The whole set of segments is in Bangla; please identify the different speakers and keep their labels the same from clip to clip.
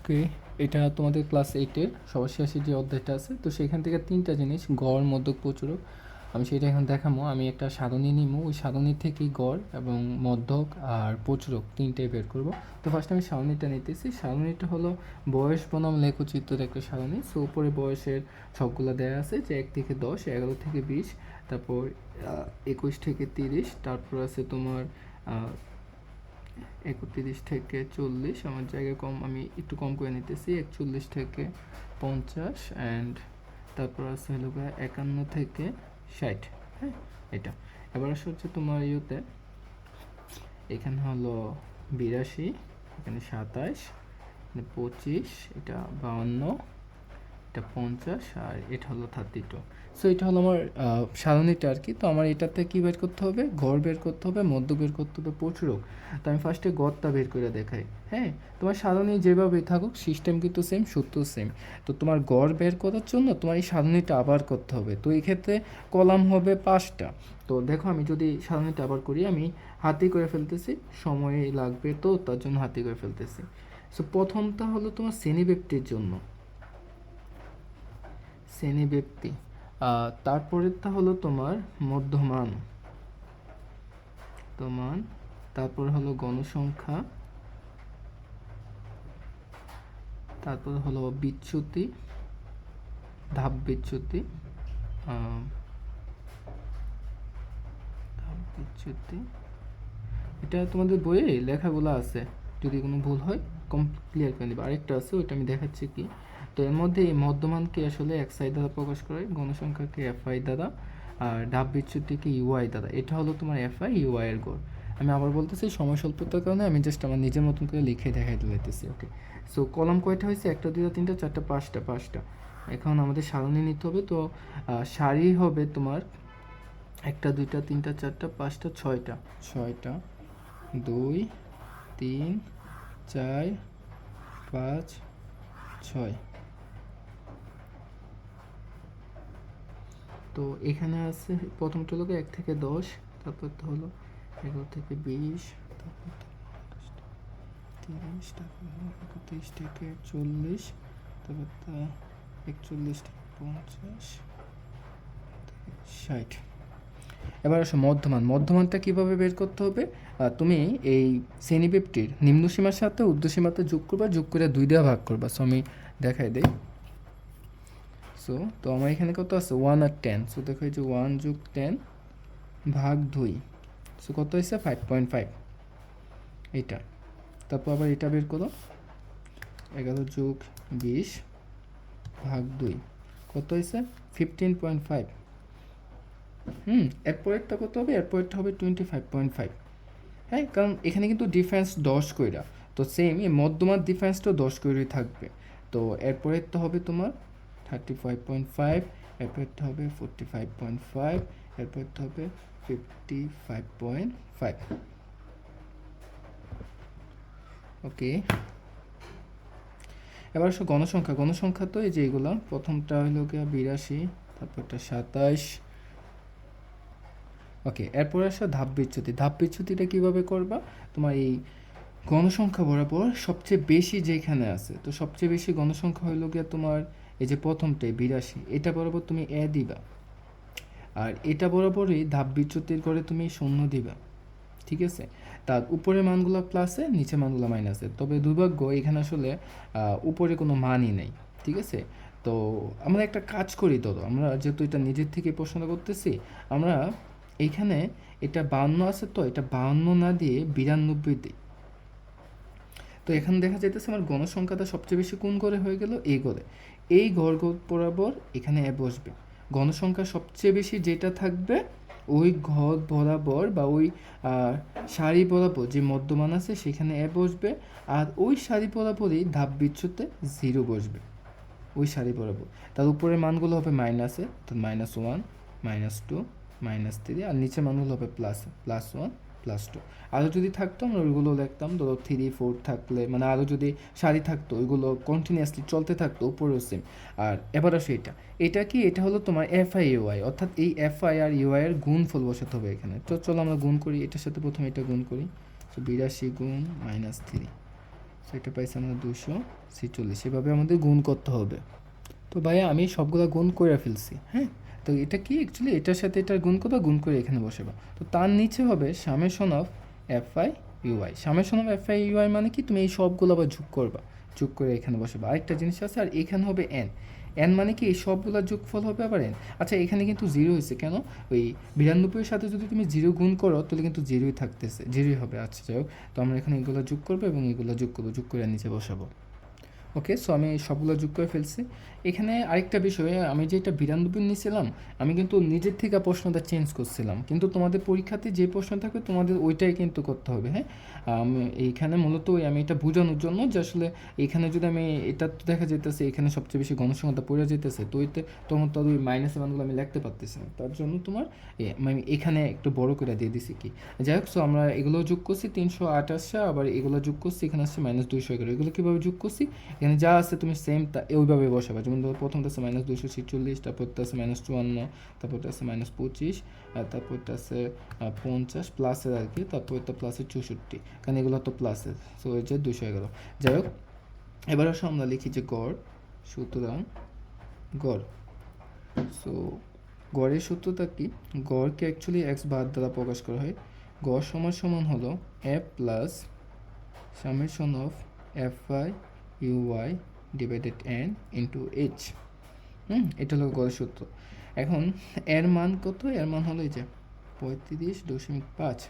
Speaker 1: ওকে, এটা তোমাদের ক্লাস 8-এর সর্বশেষে যে অধ্যায়টা আছে, তো সেখান থেকে 3টা জিনিস গড়, মধ্যক, প্রচুরক, আমি সেটা এখন দেখাবো। আমি একটা সারণী নিব, ওই সারণী থেকেই গড় এবং মধ্যক আর প্রচুরক 3টাই বের করব। তো ফার্স্ট আমি সারণীটা নিতেছি। সারণীটা হলো বয়স বনাম লেখচিত্রের একটা সারণী। সো উপরে বয়সের ছকগুলো দেওয়া আছে, যে 1 থেকে 10, 11 থেকে 20, তারপর 21 থেকে 30, তারপর আছে তোমার 31 থেকে 40, আমার জায়গা কম, আমি একটু কম করে নিতেছি, 41 থেকে 50, অ্যান্ড তারপর আছে হলো 51 থেকে 60। হ্যাঁ, এটা এবার আসে হচ্ছে তোমার ইয়েতে, এখানে হলো 82, এখানে 27, এখানে 25, এটা 52, এটা 50, আর এটা হলো 32। সো এটা হলো আমার সারণীটা আর কি। তো আমার এটাতে কী বের করতে হবে? গড় বের করতে হবে, মধ্য বের করতে হবে, প্রচুরক। তো আমি ফার্স্টে গড়টা বের করে দেখাই। হ্যাঁ, তোমার সারণী যেভাবেই থাকুক, সিস্টেম কিন্তু সেম, সূত্র সেম। তো তোমার গড় বের করার জন্য তোমার এই সারণীটা আবার করতে হবে। তো এই ক্ষেত্রে কলাম হবে 5টা। তো দেখো, আমি যদি সারণীটা আবার করি, আমি হাতে করে ফেলতেছি, সময় লাগবে, তো তার জন্য হাতে করে ফেলতেছি। সো প্রথমটা হলো তোমার শ্রেণীব্যক্তির জন্য, শ্রেণীব্যক্তি। তারপরেরটা হলো তোমার মধ্যমান, তারপর হলো গণসংখ্যা, তারপর হলো বিচ্যুতি, ধাপ বিচ্যুতি, এটা তোমাদের বইয়ে লেখাগুলো আছে, যদি কোনো ভুল হয় ক্লিয়ার করে নেবে। আরেকটা আছে, ওইটা আমি দেখাচ্ছি কি। তো এর মধ্যে এই মধ্যমানকে আসলে এক্সআই দ্বারা প্রকাশ করে, গণসংখ্যাকে এফআই দ্বারা, আর ধাপ বিচ্যুতিকে ইউআই দ্বারা। এটা হলো তোমার এফআই ইউআই এর গড়। আমি আবার বলতেছি, সময় স্বল্পতার কারণে আমি জাস্ট আমার নিজের মতন করে লিখে দেখাই দিতেছি। ওকে, সো কলাম কয়টা হয়েছে? 1, 2, 3, 4, 5টা। এখন আমাদের সারণী নিতে হবে। তো সারি হবে তোমার 1, 2, 3, 4, 5, 6টা, 2, 3, 4, 5, 6। তো এখানে আছে প্রথমটা হলো 1 থেকে 10, তারপরটা হলো 11 থেকে 20, তারপর 30, তারপর 31 থেকে 40, তারপর 41 থেকে 50, 60। এবার আসো মধ্যমানটা কিভাবে বের করতে হবে? তুমি এই শ্রেণীব্যক্তির নিম্নসীমার সাথে ঊর্ধ্বসীমাতে যোগ করবা, যোগ করে 2 দিয়ে ভাগ করবা। সো আমি দেখাই দেই। সো তো আমার এখানে কত আছে? 1 আর 10। সো দেখো, এই যে 1 যোগ 10 ভাগ 2, সো কত হয়েছে? 5.5, এইটা। তারপর আবার এটা বের করো, 11 যোগ 20 ভাগ 2, কত হয়েছে? 15.5। এরপরেরটা কত হবে? এরপরেরটা হবে 25.5। হ্যাঁ, কারণ এখানে কিন্তু ডিফারেন্স 10 কইরা, তো সেম এই মধ্যমার ডিফারেন্সটাও 10 কইরাই থাকবে। তো এরপরেরটা হবে তোমার 35.5, এরপরেরটা হবে 45.5, এরপরেরটা হবে 55.5। ওকে, এবার আসো গণসংখ্যা। তো এই যে এগুলো, প্রথমটা হলো গিয়ে 82, তারপরটা 27। ওকে, এরপরে আসো ধাপ বিচ্যুতিটা কীভাবে করবা? তোমার এই গণসংখ্যা বরাবর সবচেয়ে বেশি যেখানে আছে, তো সবচেয়ে বেশি গণসংখ্যা হইল গিয়া তোমার এই যে প্রথমটাই 82, এটা বরাবর তুমি এ দিবা, আর এটা বরাবরই ধাপ বিচ্যুতির করে তুমি 0 দিবা। ঠিক আছে, তার উপরের মানগুলো প্লাসে, নিচে মানগুলো মাইনাসে। তবে দুর্ভাগ্য, এখানে আসলে উপরে কোনো মানই নেই। ঠিক আছে, তো আমরা একটা কাজ করি। ধরো আমরা যেহেতু এটা নিজের থেকে প্রশ্ন করতেছি, আমরা এইখানে এটা 52 আছে, তো এটা 52 না দিয়ে 92 দিই। তো এখানে দেখা যাইতেছে আমার গণসংখ্যাটা সবচেয়ে বেশি কোন ঘরে হয়ে গেল? এই ঘরে। এই ঘর বরাবর এখানে এ বসবে। গণসংখ্যা সবচেয়ে বেশি যেটা থাকবে, ওই ঘর বরাবর বা ওই সারি বরাবর যে মধ্যমান আছে সেখানে এ বসবে, আর ওই সারি বরাবরই ধাপ বিচ্যুতে 0 বসবে, ওই সারি বরাবর। তার উপরের মানগুলো হবে মাইনাসে, তো -1, -2, -3, আর নিচের মানগুলো হবে প্লাসে, +1, +2। আরও যদি থাকতো আমরা ওইগুলো লিখতাম। ধরো 3, 4 থাকলে, মানে আরও যদি সারি থাকতো, ওইগুলো কন্টিনিউয়াসলি চলতে থাকতো, উপরেও সেম। আর এবার আসো এটা কি? এটা হলো তোমার এফআই ইউআই, অর্থাৎ এই এফআই আর ইউআই এর গুণফল বসাতে হবে এখানে। তো চলো আমরা গুণ করি, এটার সাথে প্রথমে এটা গুণ করি। তো 82 গুণ -3, সেটা পাইছি আমরা 246, এভাবে আমাদের গুণ করতে হবে। তো ভাইয়া আমি সবগুলো গুণ করে ফেলছি, হ্যাঁ। তো এটা কি অ্যাকচুয়ালি এটার সাথে এটার গুণ করবা, গুণ করে এখানে বসাবা। তো তার নিচে হবে summation of f i u i. Summation of f i u i মানে কি, তুমি এই সবগুলো আবার যোগ করবা, যোগ করে এখানে বসাবা। আরেকটা জিনিস আছে, আর এখানে হবে এন। এন মানে কি এই সবগুলোর যোগফল হবে আবার এন। আচ্ছা এখানে কিন্তু জিরো হয়েছে কেন, ওই 92-এর সাথে যদি তুমি জিরো গুণ করো তাহলে কিন্তু জিরোই থাকতেছে, জিরোই হবে। আচ্ছা যাই হোক, তো আমরা এখানে এগুলো যোগ করবো এবং এগুলো যোগ করবো, যোগ করে নিচে বসাবো। ওকে, সো আমি সবগুলো যোগ করে ফেলছি। এখানে আরেকটা বিষয়, আমি যেটা 92 নিয়েছিলাম, আমি কিন্তু নিজের থেকে প্রশ্নটা চেঞ্জ করছিলাম, কিন্তু তোমাদের পরীক্ষাতে যে প্রশ্ন থাকবে তোমাদের ওইটাই কিন্তু করতে হবে, হ্যাঁ। আমি এইখানে মূলত আমি এটা বোঝানোর জন্য যে আসলে এখানে যদি আমি এটা তো দেখা যেতেছে এখানে সবচেয়ে বেশি গণসংখ্যাটা পড়ে যেতেছে, তো ওইতে তখন তো ওই মাইনাসের মানগুলো আমি লিখতে পারতেছি না, তার জন্য তোমার আমি এখানে একটু বড় করে দিয়ে দিছি কি। যাই হোক, সো আমরা এগুলো যোগ করছি 328, আবার এগুলো যোগ করছি, এখানে আসছে -211। এগুলো কীভাবে যোগ করছি, এখানে যা আছে তুমি সেম তা ওইভাবে বসাবা। যেমন ধরো প্রথমটা আছে -246, তারপরটা আছে -54, তারপরটা আছে -25, আর তারপরটা আছে 50 প্লাসের আর কি, তারপরটা প্লাসের 64, কারণ এগুলো তো প্লাসের, সো এই যে 211। যাই হোক, এবার আসো আমরা লিখি যে গড়। সুতরাং গড়, সো গড়ের সূত্রটা কি, গড়কে অ্যাকচুয়ালি এক্স বার দ্বারা প্রকাশ করা হয়। গড় সমান সমান হলো f plus summation of f i u i divided n into h. এটা হলো গড়ের সূত্র। এখন এর মান কত, এর মান হলো এই যে 35.5।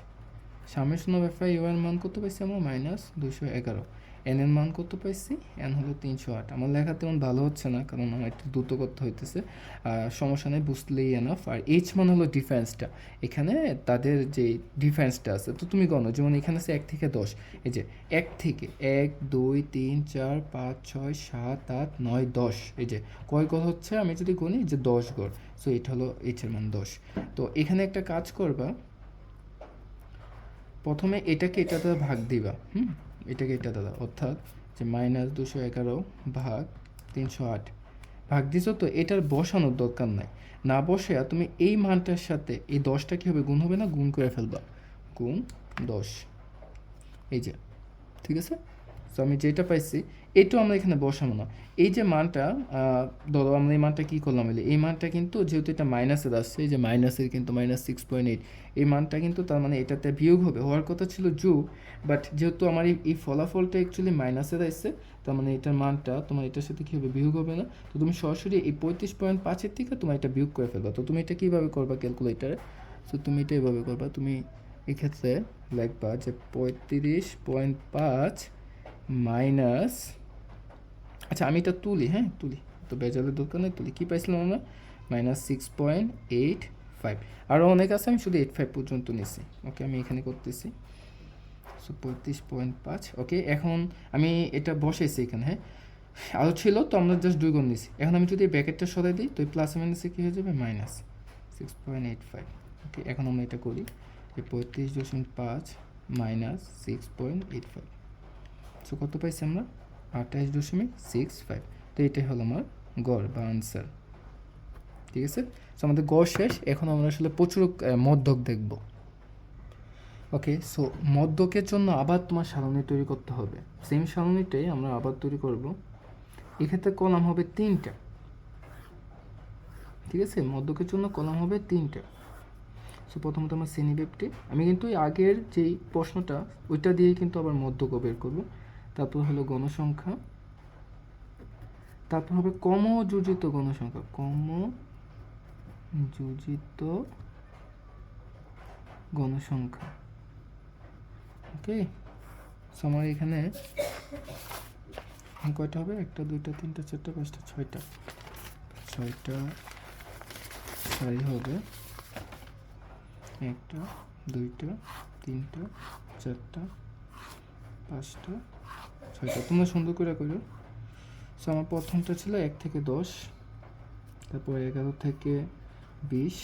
Speaker 1: Summation of f I U এর মান কত পাইছি আমরা, -211। এন এর মান কত পাইছি, এন হলো 308। আমার লেখা তেমন ভালো হচ্ছে না, কারণ আমার একটু দ্রুত করতে হইতেছে, সমস্যা নেই, বুঝলেই এনাফ। আর এইচ মান হলো ডিফারেন্সটা, এখানে তাদের যে ডিফারেন্সটা আছে, তো তুমি গণো। যেমন এখানে আছে 1 থেকে 10, এই যে 1 থেকে 1 2 3 4 5 6 7 8 9 10, এই যে কয় গড় হচ্ছে আমি যদি গণি যে 10 গড়, সো এটা হলো এইচ এর মান 10। তো এখানে একটা কাজ করবা, প্রথমে এটাকে এটা দ্বারা ভাগ দিবা, এটাকে এটা দ্বারা, অর্থাৎ যে -211 ভাগ 308 ভাগ দিছো। তো এটার বসানোর দরকার নাই, না বসে তুমি এই মানটার সাথে এই 10টা কী হবে, গুণ হবে না, গুণ করে ফেলবা, গুণ 10, এই যে, ঠিক আছে। সো আমি যেটা পাইছি এটাও আমরা এখানে বসাবো না। এই যে মানটা, ধরো আমরা এই মানটা কী করলাম, এই মানটা কিন্তু যেহেতু এটা মাইনাসের আসছে, এই যে মাইনাসের কিন্তু -6.8, এই মানটা কিন্তু তার মানে এটাতে বিয়োগ হবে, হওয়ার কথা ছিল যোগ, বাট যেহেতু আমার এই ফলাফলটা অ্যাকচুয়ালি মাইনাসের আসছে, তার মানে এটার মানটা তোমার এটার সাথে কী হবে, বিয়োগ হবে না। তো তুমি সরাসরি এই 35.5-এর থেকে তোমার এটা বিয়োগ করে ফেলবা। তো তুমি এটা কীভাবে করবা ক্যালকুলেটারে, তো তুমি এটা এভাবে করবা, তুমি এক্ষেত্রে লিখবা যে 35.5 মাইনাস, আচ্ছা আমি এটা তুলি, হ্যাঁ তুলি, তো বেজালের দরকার নেই, তুলি। কী পাইছিলাম আমরা, -6.85, আরও অনেক আছে, আমি শুধু 85 পর্যন্ত নিছি। ওকে, আমি এখানে করতেছি, সো 35.5। ওকে, এখন আমি এটা বসাইছি এখানে, হ্যাঁ আরও ছিল, তো আমরা জাস্ট 2 গুণ নিছি। এখন আমি যদি ব্র্যাকেটটা সরাই দিই, তো এই প্লাস মাইনাসে কী হয়ে যাবে, -6.85। ওকে, এখন আমরা এটা করি যে 35.5 মাইনাস 6.85, সো কত পাইছি আমরা, 28.65। তো এটাই হলো আমার গড় বা আনসার, ঠিক আছে। সো আমাদের গড় শেষ, এখন আমরা আসলে প্রচুর মধ্যক দেখব। ওকে, সো মধ্যকের জন্য আবার তোমার সারণী তৈরি করতে হবে, সেম সারণীটাই আমরা আবার তৈরি করব। এক্ষেত্রে কলাম হবে 3টা, ঠিক আছে। মধ্যকের জন্য কলাম হবে 3টা। সো প্রথমত আমার শ্রেণীব্যাপ্তি, আমি কিন্তু আগের যেই প্রশ্নটা ওইটা দিয়েই কিন্তু আবার মধ্যক বের করব। তারপর হলো গণসংখ্যা, তারপর হবে যোজিত গণসংখ্যা, যোজিত গণসংখ্যা। ওকে, সো আমার এখানে কয়টা হবে, 1 2 3 4 5 6টা, 6টা সারি হবে, 1 2 3 4 5 6টা, তোমরা সুন্দর করে করো। সো আমার প্রথমটা ছিল 1 থেকে 10, তারপর 11 থেকে 20,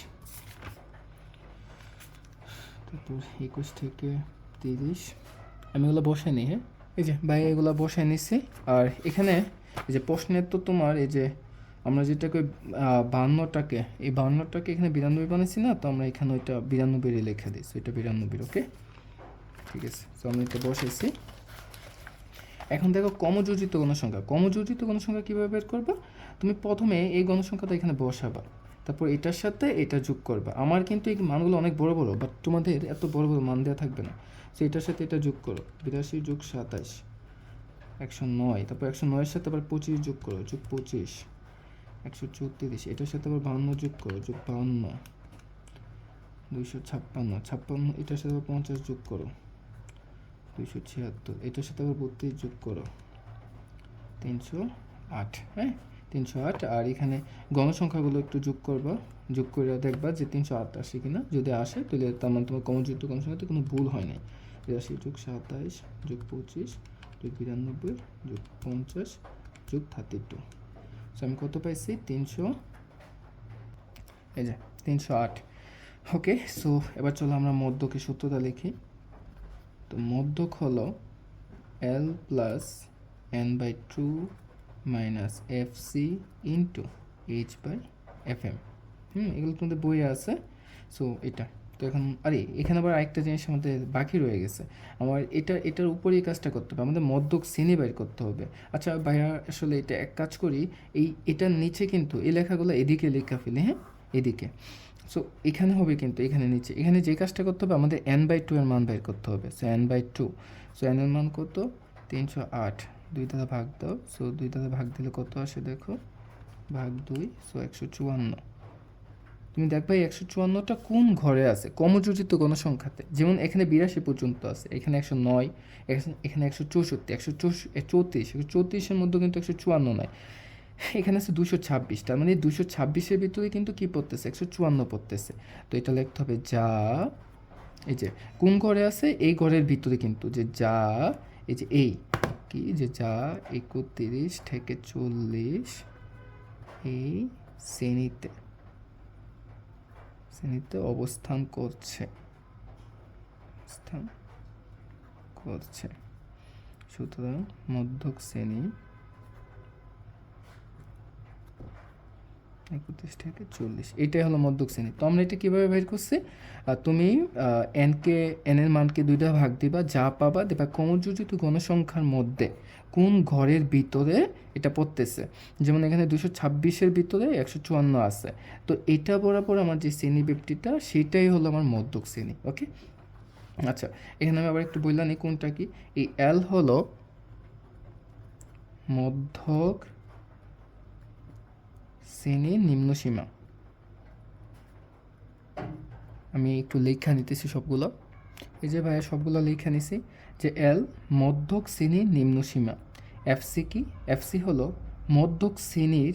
Speaker 1: তারপর 21 থেকে 30। আমি এগুলো বসাই নিই, হ্যাঁ এই যে ভাই এগুলো বসাই নিচ্ছি। আর এখানে এই যে প্রশ্নের তো তোমার এই যে আমরা যেটাকে 52টাকে, এই 52টাকে এখানে 92 বানিয়েছি না, তো আমরা এখানে ওইটা 92 লিখে দিই, ওইটা 92। ওকে, ঠিক আছে। সো আমি এটা বসাইছি। এখন দেখো কমযোজিত গণসংখ্যা। কমযোজিত গণসংখ্যা কীভাবে বের করবা? তুমি প্রথমে এই গণসংখ্যাটা এখানে বসাবা, তারপর এটার সাথে এটা যোগ করবা। আমার কিন্তু এই মানগুলো অনেক বড় বড়, বাট তোমাদের এত বড় বড় মান দেওয়া থাকবে না। সো এটার সাথে এটা যোগ করো, 82 যোগ 27 109, তারপর 109-এর সাথে আবার 25 যোগ করো, যোগ 25 134, এটার সাথে আবার 52 যোগ করো, যোগ 52 256, এটার সাথে আবার 50 যোগ করো, 276, এটার সাথে আবার 32 যোগ করো, 308। হ্যাঁ, 308। আর এখানে গণসংখ্যাগুলো একটু যোগ করবা, যোগ করে দেখবা যে 308 আসে কিনা। যদি আসে তাহলে তার মানে তোমার কমযোজিত গণসংখ্যাতে কোনো ভুল হয় নাই। 82 যোগ 27 যোগ 25 যোগ 92 যোগ 50 যোগ 32। সো আমি কত পাইছি? 308। ওকে, সো এবার চলো আমরা মধ্যকের সূত্রটা লিখি। তো মধ্যক হলো L plus n/2 minus FC into H/FM। এগুলো তোমাদের বইয়ে আছে। সো এটা তো এখন এখানে আবার আরেকটা জিনিস আমাদের বাকি রয়ে গেছে। আমার এটার উপরেই কাজটা করতে হবে, আমাদের মধ্যক শ্রেণী বের করতে হবে। আচ্ছা ভাইয়া, আসলে এটা এক কাজ করি, এটার নিচে কিন্তু এই লেখাগুলো এদিকে লেখা ফেলি। হ্যাঁ, এদিকে। সো এখানে হবে কিন্তু এখানে নিচে, এখানে যে কাজটা করতে হবে আমাদের n/2 এর মান বের করতে হবে। সো n/2, সো n এর মান কত? 308। 2 দ্বারা ভাগ দাও। সো 2 দ্বারা ভাগ দিলে কত আসে দেখো, ভাগ 2, সো 154। তুমি দেখবা এই 154টা কোন ঘরে আছে? কমযোজিত গণসংখ্যাতে। যেমন এখানে 82 পর্যন্ত আছে, এখানে 109, এখানে 164, 134, মধ্যে কিন্তু 154 নাই। এখানে আছে 226, তার মানে 226-এর ভিতরে কিন্তু কি পড়তেছে? 154 পড়তেছে। তো এটা লিখতে হবে যা, এই যে কোন ঘরে আছে? এই ঘরের ভিতরে কিন্তু, যে যা, এই যে এই কি, যে যা 31 থেকে 40 এই শ্রেণীতে অবস্থান করছে। সুতরাং মধ্যক শ্রেণী 31 থেকে 40, এটাই হলো মধ্যক শ্রেণী। তো আমরা এটা কীভাবে বের করছি? তুমি এন এর মানকে 2 দ্বারা ভাগ দিবা, যা পাবা দেবা কমযোজিত গণসংখ্যার মধ্যে কোন ঘরের ভিতরে এটা পড়তেছে। যেমন এখানে 226-এর ভিতরে 154 আছে, তো এটা বরাবর আমার যে শ্রেণী ব্যক্তিটা সেটাই হলো আমার মধ্যক শ্রেণী। ওকে, আচ্ছা এখানে আমি আবার একটু বললাম এই কোনটা কি। এই এল হলো মধ্যক শ্রেণীর নিম্নসীমা। আমি একটু লেখা নিতেছি সবগুলো। এই যে ভাইয়া সবগুলো লেখা নিছি, যে এল মধ্যক শ্রেণীর নিম্নসীমা। এফসি কি? এফসি হলো মধ্যক শ্রেণীর,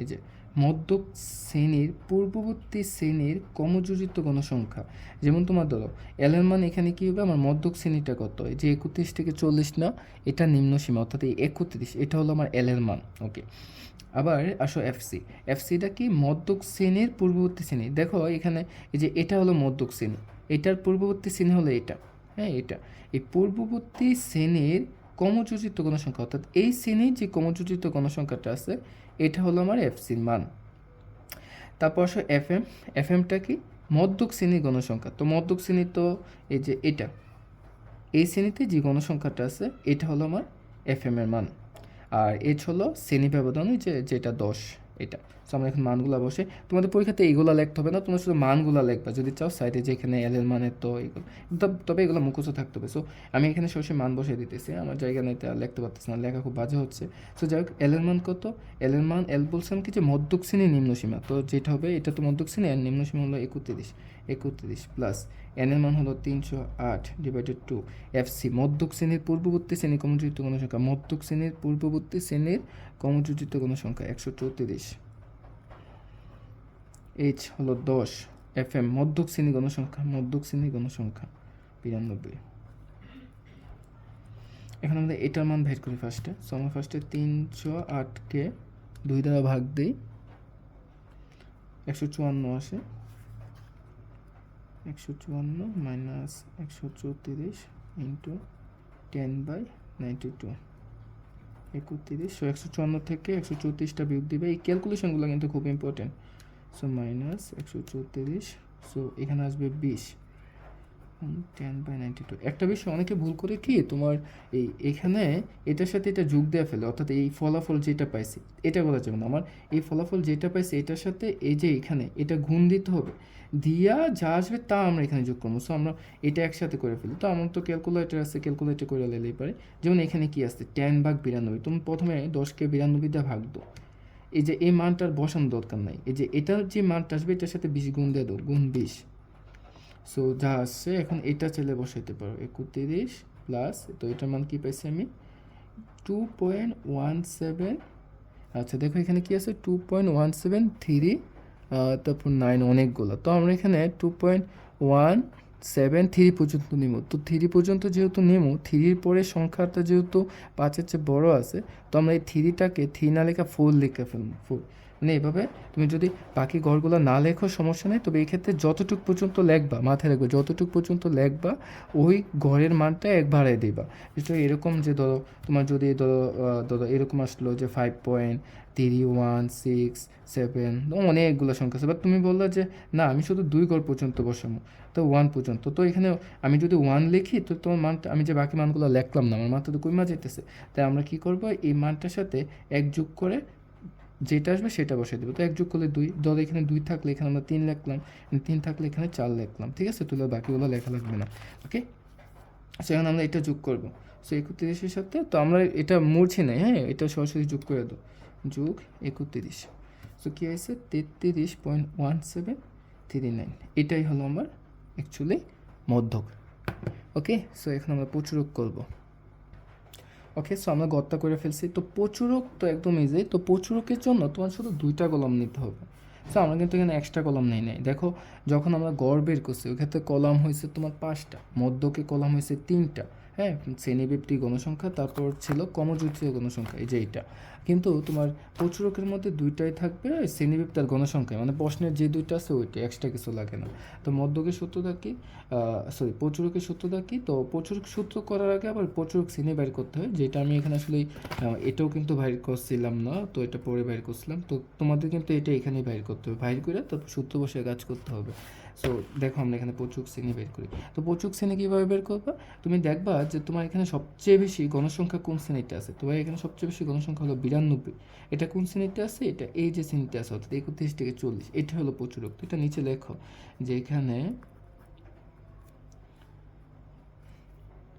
Speaker 1: এই যে মধ্যক শ্রেণীর পূর্ববর্তী শ্রেণীর কমযোজিত গণসংখ্যা। যেমন তোমার ধরো এল এর মান এখানে কী হবে? আমার মধ্যক শ্রেণীটা কত? এই যে 31 থেকে 40 না, এটা নিম্নসীমা, অর্থাৎ এই 31, এটা হলো আমার এল এর মান। ওকে, আবার আসো এফসিটা কি? মধ্যক শ্রেণীর পূর্ববর্তী শ্রেণী। দেখো এখানে এই যে এটা হলো মধ্যক শ্রেণী, এটার পূর্ববর্তী শ্রেণী হলো এটা। হ্যাঁ, এটা এই পূর্ববর্তী শ্রেণীর কমযোজিত গণসংখ্যা, অর্থাৎ এই শ্রেণীর যে কমযোজিত গণসংখ্যাটা আছে এটা হলো আমার এফসির মান। তারপর আসো এফএমটা কি? মধ্যক শ্রেণীর গণসংখ্যা। তো মধ্যক শ্রেণী তো এই যে এটা, এই শ্রেণীতে যে গণসংখ্যাটা আছে এটা হলো আমার এফএম এর মান। আর এইচ হলো শ্রেণী ব্যবধান, যেটা 10, এটা। সো আমরা এখন মানগুলো বসে, তোমাদের পরীক্ষাতে এইগুলো লিখতে হবে না, তোমরা শুধু মানগুলো লিখবা যদি চাও সাইডে, যেখানে এল এর মানের তো এইগুলো, তবে এগুলো মুখস্থ থাকতে হবে। সো আমি এখানে সরাসরি মান বসে দিতেছি, আমার জায়গা নেই আর লিখতে পারতেছি না, লেখা খুব বাজে হচ্ছে। সো যাই হোক, এল এর মান কত? এল এর মান, এল বলছিলাম কি যে মধ্যক শ্রেণীর নিম্নসীমা, তো যেটা হবে এটা তো মধ্যক শ্রেণী, এর নিম্নসীমা হলো 31 প্লাস এন এর মান হলো 308 ডিভাইডেড 2। এফসি মধ্যক শ্রেণীর পূর্ববর্তী শ্রেণীর কমযোজিত গণসংখ্যা, মধ্যক শ্রেণীর পূর্ববর্তী শ্রেণীর কমযোজিত গণসংখ্যা 134। এইচ হলো 10। এফএম মধ্যক শ্রেণী গণসংখ্যা, 92। এখন আমরা এটার মান বের করি ফার্স্টে। সো আমরা ফার্স্টে 308-কে 2 দ্বারা ভাগ দিই, 154 আসে। 154 মাইনাস 134 ইন্টু 10/92, 31। সো 154 থেকে 134টা বিয়োগ দিবে। এই ক্যালকুলেশনগুলো কিন্তু খুব ইম্পর্টেন্ট। সো মাইনাস 134, সো এখানে আসবে 20, 10/92 একটা বিষয় অনেকে ভুল করে কি তোমার এখানে এটার সাথে এটা যোগ দেওয়া ফেলে, অর্থাৎ এই ফলাফল যেটা পাইছি এটা বলা যাবে না, আমার এই ফলাফল যেটা পাইছি এটার সাথে এই যে এখানে এটা গুণ দিতে হবে, দিয়া যা আসবে তা আমরা এখানে যোগ করবো। সো আমরা এটা একসাথে করে ফেলি। তো আমার তো ক্যালকুলেটর আছে, ক্যালকুলেটর করে নিলেই পারে। যেমন এখানে কি আছে 10/92, তুমি প্রথমে 10কে 92 দিয়ে ভাগ দাও, এই যে এই মানটার বসানোর দরকার নাই, এই যে এটার যে মানটা আসবে এটার সাথে 20 গুণ দিয়ে দাও, গুণ 20। সো যা আসছে এখন এটা চাইলে বসাইতে পারো 31 প্লাস, তো এটার মান কি পাইছি আমি 2.17। আচ্ছা দেখো এখানে কি আছে 2.173, তারপর 9 অনেকগুলো, তো আমরা এখানে 2.173 পর্যন্ত নিব। তো 3 পর্যন্ত যেহেতু নেব, 3-র পরে সংখ্যাটা যেহেতু 5-এর চেয়ে বড় আছে, তো আমরা এই 3টাকে 3 না লেখা 4 লিখে ফেলবো, 4। মানে এভাবে তুমি যদি বাকি ঘরগুলো না লেখো সমস্যা নেই, তবে এই ক্ষেত্রে যতটুকু পর্যন্ত লেখবা মাথায় রাখবে, যতটুকু পর্যন্ত লেখবা ওই ঘরের মানটা এক বাড়ায় দিবা। তো এরকম যে ধরো তোমার যদি ধরো এরকম আসলো যে 5.3167, অনেকগুলো সংখ্যা আছে, বাট তুমি বললা যে না আমি শুধু 2 ঘর পর্যন্ত বসাবো, তো 1 পর্যন্ত, তো এখানে আমি যদি 1 লিখি তো তোমার মানটা আমি যে বাকি মানগুলো লিখলাম না, আমার মাথা তো কইমা যেতেছে। তাই আমরা কি করব, এই মানটার সাথে 1 যোগ করে যেটা আসবে সেটা বসাই দেবো। তো 1 যোগ করলে 2, ধরো এখানে 2 থাকলে এখানে আমরা 3 লিখলাম, 3 থাকলে এখানে 4 লিখলাম, ঠিক আছে, তুলে বাকিগুলো লেখা লাগবে না। ওকে, সেখানে আমরা এটা যোগ করব। সো 31-এর সাথে তো আমরা এটা মুড়ছি না, হ্যাঁ, এটা সরাসরি যোগ করে দাও, যোগ 31। সো কী আছে 33.1739, এটাই হলো আমার অ্যাকচুয়ালি মধ্যক। ওকে, সো এখন আমরা প্রচুরক করব। ওকে, সো আমরা গড়টা করে ফেলছি। তো প্রচুরক তো একদম ইজি। তো প্রচুরকের জন্য তোমার শুধু 2টা কলাম নিতে হবে। সো আমরা কিন্তু এখানে এক্সট্রা কলাম নেই নাই। দেখো যখন আমরা গড় বের করছি ওই ক্ষেত্রে কলাম হয়েছে তোমার 5টা, মধ্যকে কলাম হয়েছে 3টা, হ্যাঁ, শ্রেণীব্যাপ্তি গণসংখ্যা, তারপর ছিল কমজুতীয় গণসংখ্যা, এই যে এইটা। কিন্তু তোমার প্রচুরকের মধ্যে 2টাই থাকবে শ্রেণীব্যাপ্তি আর গণসংখ্যা, মানে প্রশ্নের যে 2টা আছে ওইটা, এক্সট্রা কিছু লাগে না। তো মধ্যকের সূত্রটা কি, সরি প্রচুরকের সূত্রটা কি, তো প্রচুরক সূত্র করার আগে আবার প্রচুরক শ্রেণী বের করতে হয়, যেটা আমি এখানে আসলে এটাও কিন্তু বাইর করছিলাম না, তো এটা পরে বাইর করছিলাম। তো তোমাদের কিন্তু এটা এখানেই বাইর করতে হবে, বাইর করে তারপর সূত্র বসে কাজ করতে হবে। সো দেখো আমরা এখানে প্রচুরক শ্রেণী বের করি। তো প্রচুরক শ্রেণী কীভাবে বের করবা, তুমি দেখবা যে তোমার এখানে সবচেয়ে বেশি গণসংখ্যা কোন শ্রেণীতে আছে। তোমার এখানে সবচেয়ে বেশি গণসংখ্যা হলো 92, এটা কোন শ্রেণীতে আছে, এটা এই যে শ্রেণীতে আছে, অর্থাৎ 31 থেকে 40, এটা হলো প্রচুরক। তো এটা নিচে লেখো যে এখানে